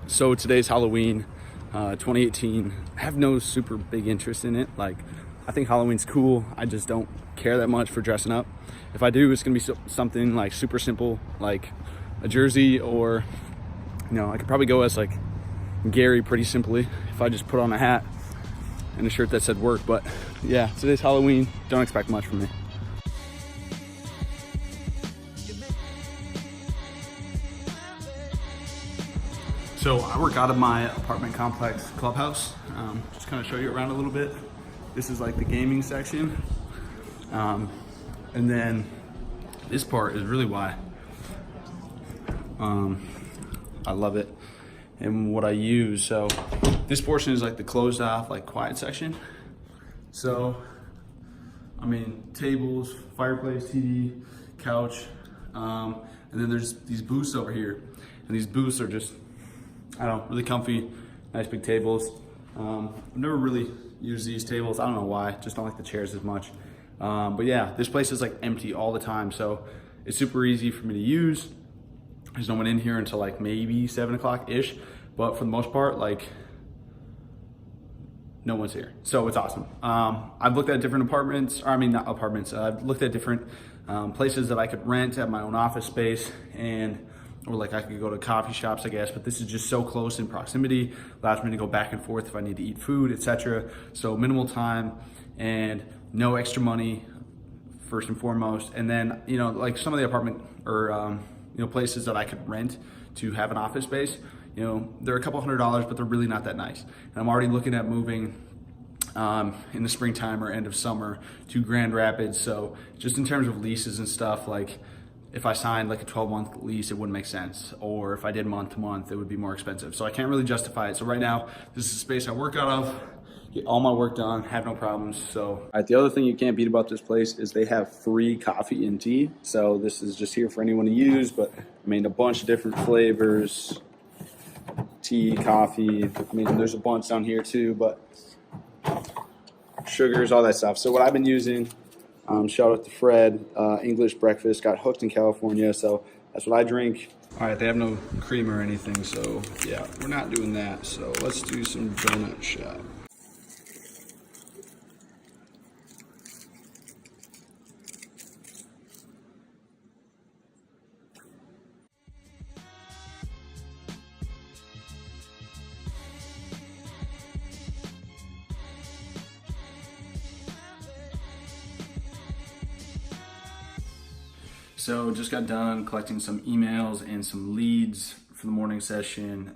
So today's Halloween, 2018. I have no super big interest in it. Like, I think Halloween's cool. I just don't care that much for dressing up. If I do, it's gonna be something like super simple, like a jersey, or I could probably go as like Gary pretty simply if I just put on a hat and a shirt that said work. But yeah, today's Halloween. Don't expect much from me. So I work out of my apartment complex clubhouse. Just kind of show you around a little bit. This is like the gaming section. And then this part is really why I love it and what I use. So this portion is like the closed off, like quiet section. So, I mean, tables, fireplace, TV, couch. And then there's these booths over here. And these booths are just, I don't know, really comfy, nice big tables. I've never really used these tables. I don't know why, just don't like the chairs as much. But yeah, this place is like empty all the time. So it's super easy for me to use. There's no one in here until like maybe 7 o'clock-ish. But for the most part, like no one's here. So it's awesome. I've looked at different apartments, or I mean, not apartments. I've looked at different places that I could rent at my own office space, or like I could go to coffee shops, I guess, but this is just so close in proximity, allows me to go back and forth if I need to eat food, etc. So minimal time and no extra money, first and foremost. And then, like some of the apartment or, places that I could rent to have an office space, they're a couple $100s, but they're really not that nice. And I'm already looking at moving in the springtime or end of summer to Grand Rapids. So just in terms of leases and stuff, like, if I signed like a 12-month lease, it wouldn't make sense. Or if I did month to month, it would be more expensive. So I can't really justify it. So right now, this is a space I work out of, get all my work done, have no problems. So, all right, the other thing you can't beat about this place is they have free coffee and tea. So this is just here for anyone to use, but I mean, a bunch of different flavors, tea, coffee. I mean, there's a bunch down here too, but sugars, all that stuff. So what I've been using, shout out to Fred, English breakfast, got hooked in California, so that's what I drink. All right, they have no cream or anything, so yeah, we're not doing that. So let's do some donut shop. So just got done collecting some emails and some leads for the morning session.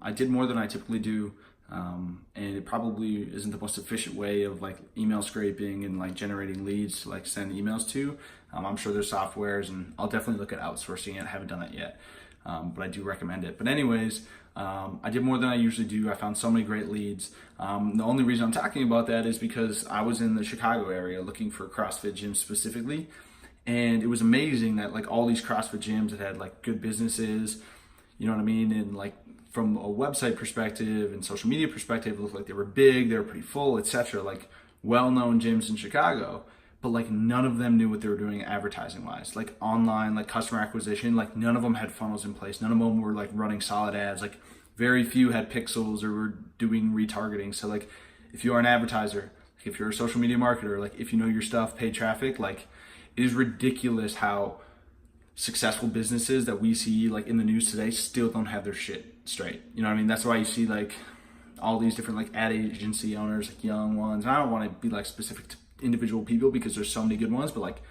I did more than I typically do, and it probably isn't the most efficient way of like email scraping and like generating leads to like send emails to. I'm sure there's softwares, and I'll definitely look at outsourcing it. I haven't done that yet, but I do recommend it. But anyways, I did more than I usually do. I found so many great leads. The only reason I'm talking about that is because I was in the Chicago area looking for CrossFit gyms specifically. And it was amazing that like all these CrossFit gyms that had like good businesses, you know what I mean? And like from a website perspective and social media perspective, it looked like they were big, they were pretty full, etc. Like well-known gyms in Chicago, but like none of them knew what they were doing advertising wise, like online, like customer acquisition, like none of them had funnels in place. None of them were like running solid ads. Like very few had pixels or were doing retargeting. So like if you are an advertiser, like if you're a social media marketer, like if you know your stuff, paid traffic, like it is ridiculous how successful businesses that we see like in the news today still don't have their shit straight. You know what I mean? That's why you see like all these different like ad agency owners, like young ones. And I don't want to be like specific to individual people because there's so many good ones, but like,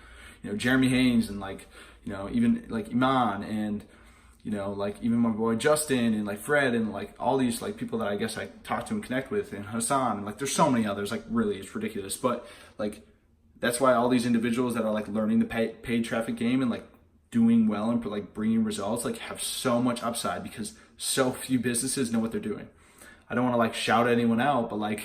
Jeremy Haynes and like, even like Iman and, like even my boy Justin and like Fred and like all these like people that I guess I talk to and connect with, and Hassan, and like there's so many others. Like really, it's ridiculous. But like, that's why all these individuals that are like learning the paid traffic game and like doing well and like bringing results like have so much upside because so few businesses know what they're doing. I don't want to like shout anyone out, but like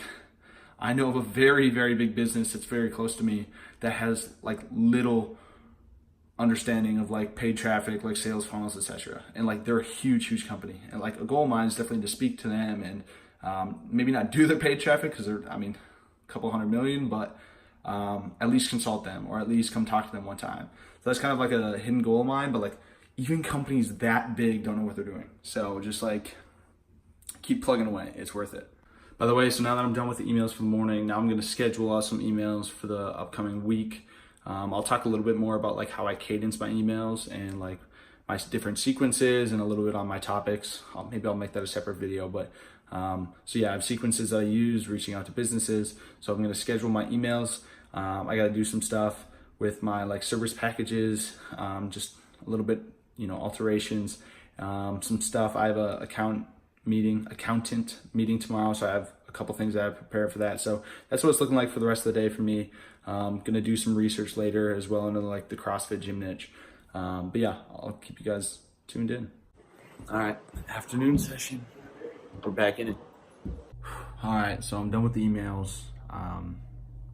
I know of a very, very big business that's very close to me that has like little understanding of like paid traffic, like sales funnels, etc. And like they're a huge, huge company. And like a goal of mine is definitely to speak to them and maybe not do their paid traffic because they're, a couple 100 million, but at least consult them or at least come talk to them one time. So that's kind of like a hidden goal of mine, but like even companies that big don't know what they're doing. So just like keep plugging away. It's worth it. By the way, so now that I'm done with the emails for the morning, now I'm going to schedule out some emails for the upcoming week. I'll talk a little bit more about like how I cadence my emails and like my different sequences and a little bit on my topics. Maybe I'll make that a separate video, but so yeah, I have sequences that I use reaching out to businesses. So I'm going to schedule my emails. I got to do some stuff with my like service packages, just a little bit, alterations, some stuff. I have a accountant meeting tomorrow, so I have a couple things that I've prepared for that. So that's what it's looking like for the rest of the day for me. Gonna do some research later as well into like the CrossFit gym niche. But yeah, I'll keep you guys tuned in. All right, afternoon session. We're back in it. All right, so I'm done with the emails.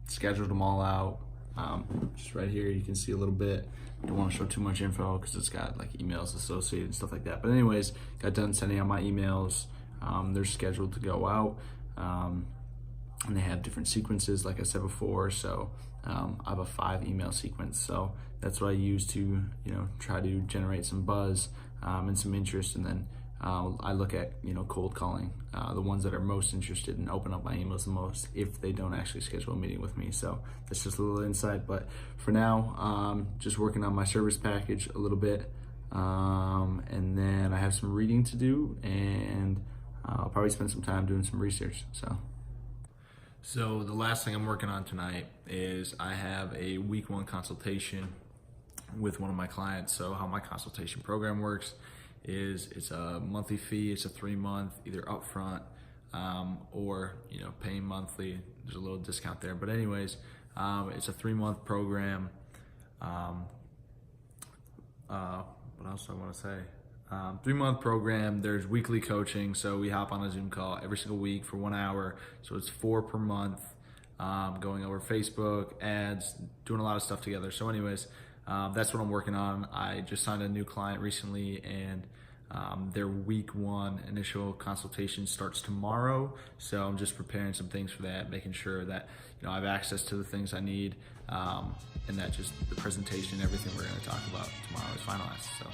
Scheduled them all out. Just right here, you can see a little bit. Don't want to show too much info because it's got like emails associated and stuff like that. But anyways, got done sending out my emails. They're scheduled to go out. And they have different sequences, like I said before. So I have a 5 email sequence. So that's what I use to, try to generate some buzz and some interest. And then I look at, cold calling, the ones that are most interested and open up my emails the most if they don't actually schedule a meeting with me. So that's just a little insight. But for now, just working on my service package a little bit. And then I have some reading to do, and I'll probably spend some time doing some research. So the last thing I'm working on tonight is I have a week 1 consultation with one of my clients. So how my consultation program works is it's a monthly fee. It's a 3-month, either upfront or paying monthly. There's a little discount there, but anyways, it's a 3-month program. What else do I want to say? 3-month program. There's weekly coaching, so we hop on a Zoom call every single week for 1 hour. So it's 4 per month, going over Facebook, ads, doing a lot of stuff together. So anyways, that's what I'm working on. I just signed a new client recently, and their week 1 initial consultation starts tomorrow. So I'm just preparing some things for that, making sure that I have access to the things I need, and that just the presentation, everything we're going to talk about tomorrow is finalized. So.